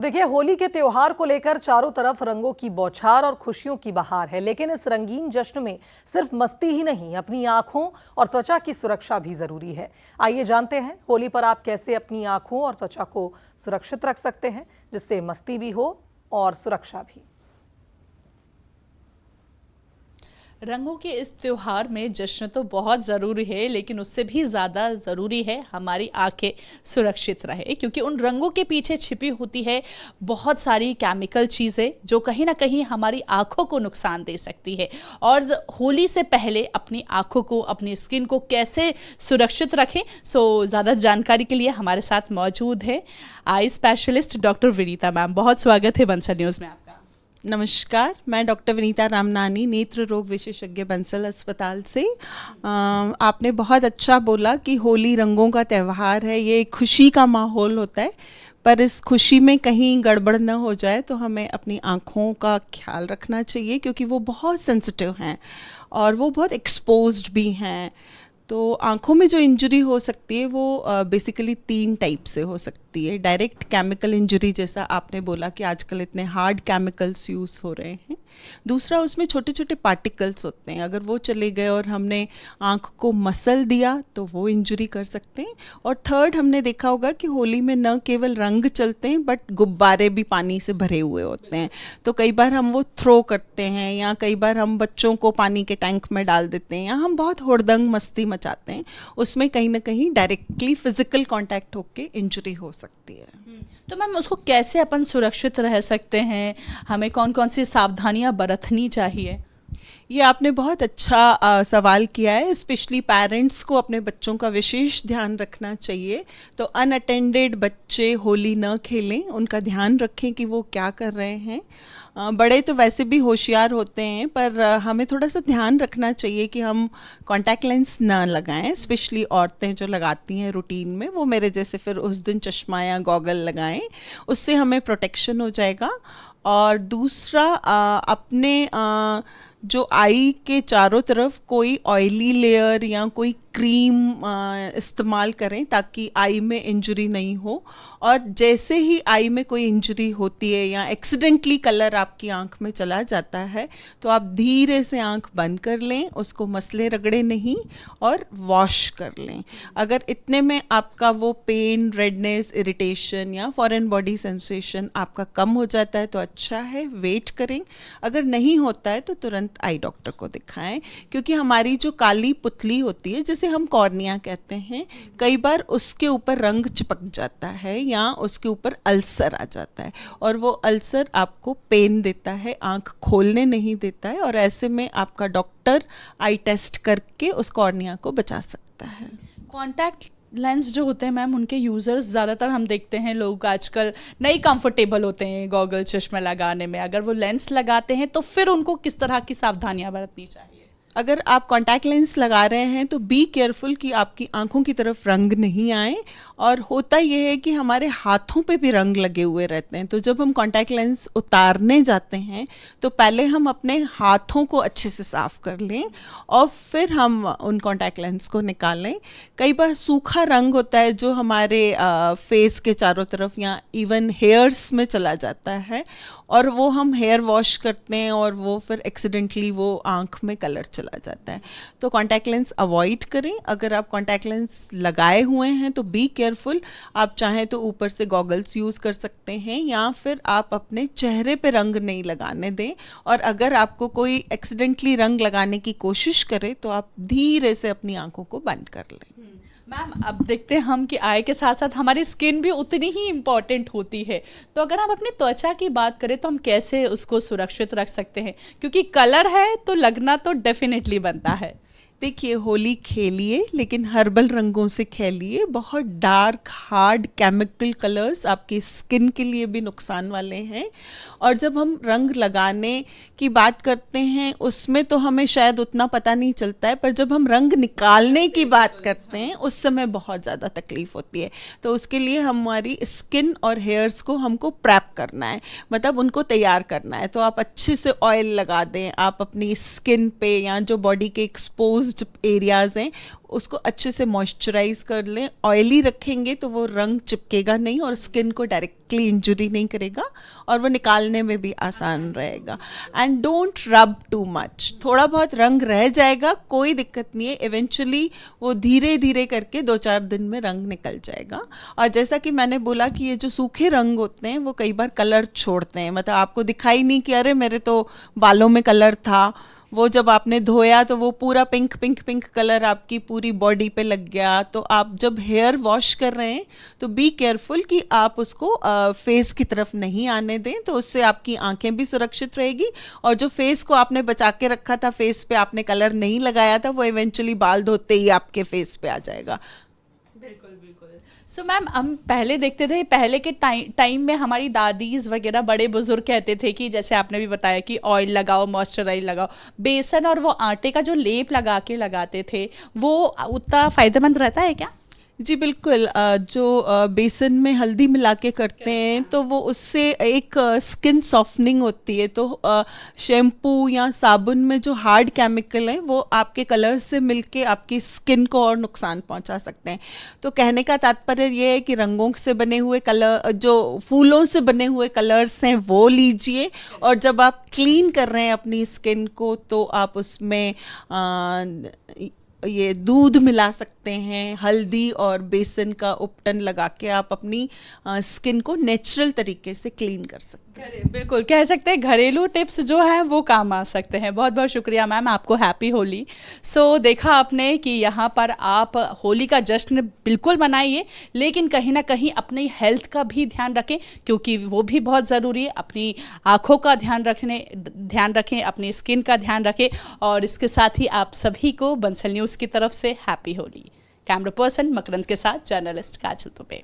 देखिए, होली के त्योहार को लेकर चारों तरफ रंगों की बौछार और खुशियों की बहार है। लेकिन इस रंगीन जश्न में सिर्फ मस्ती ही नहीं, अपनी आंखों और त्वचा की सुरक्षा भी जरूरी है। आइए जानते हैं होली पर आप कैसे अपनी आंखों और त्वचा को सुरक्षित रख सकते हैं, जिससे मस्ती भी हो और सुरक्षा भी। रंगों के इस त्योहार में जश्न तो बहुत ज़रूरी है, लेकिन उससे भी ज़्यादा ज़रूरी है हमारी आंखें सुरक्षित रहे, क्योंकि उन रंगों के पीछे छिपी होती है बहुत सारी केमिकल चीज़ें जो कहीं ना कहीं हमारी आंखों को नुकसान दे सकती है। और होली से पहले अपनी आंखों को, अपनी स्किन को कैसे सुरक्षित रखें, ज़्यादा जानकारी के लिए हमारे साथ मौजूद है eye specialist doctor Vinita ma'am. बहुत स्वागत है बंसल न्यूज़ में आपका। नमस्कार, मैं डॉक्टर विनीता रामनानी, नेत्र रोग विशेषज्ञ बंसल अस्पताल से। आपने बहुत अच्छा बोला कि होली रंगों का त्यौहार है, ये खुशी का माहौल होता है, पर इस खुशी में कहीं गड़बड़ न हो जाए तो हमें अपनी आँखों का ख्याल रखना चाहिए, क्योंकि वो बहुत सेंसिटिव हैं और वो बहुत एक्सपोज्ड भी हैं। तो आँखों में जो इंजरी हो सकती है वो बेसिकली 3 टाइप से हो सकती है। डायरेक्ट केमिकल इंजरी, जैसा आपने बोला कि आजकल इतने हार्ड केमिकल्स यूज़ हो रहे हैं। दूसरा, उसमें छोटे छोटे पार्टिकल्स होते हैं, अगर वो चले गए और हमने आँख को मसल दिया तो वो इंजरी कर सकते हैं। और थर्ड, हमने देखा होगा कि होली में न केवल रंग चलते हैं बट गुब्बारे भी पानी से भरे हुए होते हैं, तो कई बार हम वो थ्रो करते हैं, या कई बार हम बच्चों को पानी के टैंक में डाल देते हैं, या हम बहुत हुड़दंग मस्ती मचाते हैं, उसमें कहीं ना कहीं डायरेक्टली फिजिकल कांटेक्ट होके इंजरी हो सकती है। तो मैम, उसको कैसे अपन सुरक्षित रह सकते हैं? हमें कौन कौन सी सावधानियां बरतनी चाहिए? ये आपने बहुत अच्छा सवाल किया है। स्पेशली पेरेंट्स को अपने बच्चों का विशेष ध्यान रखना चाहिए। तो अनअटेंडेड बच्चे होली न खेलें, उनका ध्यान रखें कि वो क्या कर रहे हैं। बड़े तो वैसे भी होशियार होते हैं, पर हमें थोड़ा सा ध्यान रखना चाहिए कि हम कॉन्टैक्ट लेंस ना लगाएं। स्पेशली औरतें जो लगाती हैं रूटीन में, वो मेरे जैसे फिर उस दिन चश्मा या गॉगल लगाएं, उससे हमें प्रोटेक्शन हो जाएगा। और दूसरा, अपने जो आई के चारों तरफ कोई ऑयली लेयर या कोई क्रीम इस्तेमाल करें, ताकि आई में इंजरी नहीं हो। और जैसे ही आई में कोई इंजरी होती है या एक्सीडेंटली कलर आपकी आंख में चला जाता है, तो आप धीरे से आंख बंद कर लें, उसको मसले रगड़े नहीं और वॉश कर लें। अगर इतने में आपका वो पेन, रेडनेस, इरिटेशन या फॉरेन बॉडी सेंसेशन आपका कम हो जाता है तो अच्छा है, वेट करें। अगर नहीं होता है तो तुरंत आई डॉक्टर को दिखाएं, क्योंकि हमारी जो काली पुतली होती है, जिसे हम कॉर्निया कहते हैं, कई बार उसके ऊपर रंग चिपक जाता है या उसके ऊपर अल्सर आ जाता है, और वो अल्सर आपको पेन देता है, आंख खोलने नहीं देता है, और ऐसे में आपका डॉक्टर आई टेस्ट करके उस कॉर्निया को बचा सकता है। कॉन्टैक्ट लेंस जो होते हैं मैम, उनके यूज़र्स ज़्यादातर हम देखते हैं लोग आजकल नहीं कंफर्टेबल होते हैं गॉगल चश्मा लगाने में। अगर वो लेंस लगाते हैं तो फिर उनको किस तरह की सावधानियां बरतनी चाहिए? अगर आप कॉन्टैक्ट लेंस लगा रहे हैं तो बी केयरफुल कि आपकी आंखों की तरफ रंग नहीं आए। और होता यह है कि हमारे हाथों पे भी रंग लगे हुए रहते हैं, तो जब हम कॉन्टैक्ट लेंस उतारने जाते हैं तो पहले हम अपने हाथों को अच्छे से साफ कर लें और फिर हम उन कॉन्टैक्ट लेंस को निकालें। कई बार सूखा रंग होता है जो हमारे फेस के चारों तरफ या इवन हेयर्स में चला जाता है, और वो हम हेयर वॉश करते हैं और वो फिर एक्सीडेंटली वो आँख में कलर चला जाता है। तो कॉन्टैक्ट लेंस अवॉइड करें। अगर आप कॉन्टैक्ट लेंस लगाए हुए हैं तो बी केयरफुल। आप चाहें तो ऊपर से गॉगल्स यूज़ कर सकते हैं, या फिर आप अपने चेहरे पे रंग नहीं लगाने दें। और अगर आपको कोई एक्सीडेंटली रंग लगाने की कोशिश करे तो आप धीरे से अपनी आंखों को बंद कर लें। मैम, अब देखते हैं हम कि आई के साथ साथ हमारी स्किन भी उतनी ही इम्पॉर्टेंट होती है। तो अगर हम अपनी त्वचा की बात करें तो हम कैसे उसको सुरक्षित रख सकते हैं? क्योंकि कलर है तो लगना तो डेफिनेटली बनता है। देखिए, होली खेलिए लेकिन हर्बल रंगों से खेलिए। बहुत डार्क हार्ड केमिकल कलर्स आपकी स्किन के लिए भी नुकसान वाले हैं। और जब हम रंग लगाने की बात करते हैं उसमें तो हमें शायद उतना पता नहीं चलता है, पर जब हम रंग निकालने की बात करते हैं उस समय बहुत ज़्यादा तकलीफ़ होती है। तो उसके लिए हमारी स्किन और हेयर्स को हमको प्रैप करना है, मतलब उनको तैयार करना है। तो आप अच्छे से ऑयल लगा दें, आप अपनी स्किन पे या जो बॉडी के एक्सपोज एक्सपोज्ड एरियाज़ हैं उसको अच्छे से मॉइस्चराइज कर लें। ऑयली रखेंगे तो वो रंग चिपकेगा नहीं और स्किन को डायरेक्टली इंजरी नहीं करेगा और वो निकालने में भी आसान रहेगा। एंड डोंट रब टू मच, थोड़ा बहुत रंग रह जाएगा, कोई दिक्कत नहीं है, इवेंचुअली वो धीरे धीरे करके 2-4 दिन में रंग निकल जाएगा। और जैसा कि मैंने बोला कि ये जो सूखे रंग होते हैं वो कई बार कलर छोड़ते हैं, मतलब आपको दिखाई नहीं कि अरे मेरे तो बालों में कलर था, वो जब आपने धोया तो वो पूरा पिंक पिंक पिंक कलर आपकी पूरी बॉडी पे लग गया। तो आप जब हेयर वॉश कर रहे हैं तो बी केयरफुल कि आप उसको फेस की तरफ नहीं आने दें, तो उससे आपकी आंखें भी सुरक्षित रहेगी और जो फेस को आपने बचा के रखा था, फेस पे आपने कलर नहीं लगाया था, वो इवेंचुअली बाल धोते ही आपके फेस पे आ जाएगा। बिल्कुल बिल्कुल। सो मैम, हम पहले देखते थे, पहले के टाइम में हमारी दादीज वगैरह बड़े बुजुर्ग कहते थे कि जैसे आपने भी बताया कि ऑयल लगाओ, मॉइस्चराइज लगाओ, बेसन और वो आटे का जो लेप लगा के लगाते थे वो उतना फ़ायदेमंद रहता है क्या? जी बिल्कुल, जो बेसन में हल्दी मिला के करते हैं तो वो उससे एक स्किन सॉफ्टनिंग होती है। तो शैम्पू या साबुन में जो हार्ड केमिकल हैं वो आपके कलर से मिलके आपकी स्किन को और नुकसान पहुंचा सकते हैं। तो कहने का तात्पर्य ये है कि रंगों से बने हुए कलर, जो फूलों से बने हुए कलर्स हैं वो लीजिए, और जब आप क्लीन कर रहे हैं अपनी स्किन को तो आप उसमें ये दूध मिला सकते हैं, हल्दी और बेसन का उपटन लगा के आप अपनी स्किन को नेचुरल तरीके से क्लीन कर सकते हैं। बिल्कुल, कह सकते हैं घरेलू टिप्स जो हैं वो काम आ सकते हैं। बहुत बहुत शुक्रिया मैम, आपको हैप्पी होली। सो देखा आपने कि यहाँ पर आप होली का जश्न बिल्कुल मनाइए, लेकिन कहीं ना कहीं अपनी हेल्थ का भी ध्यान रखें, क्योंकि वो भी बहुत ज़रूरी है। अपनी आँखों का ध्यान रखें, अपनी स्किन का ध्यान रखें, और इसके साथ ही आप सभी को बंसल न्यूज़ की तरफ से हैप्पी होली। कैमरा पर्सन मकरंद के साथ जर्नलिस्ट काजल दुबे।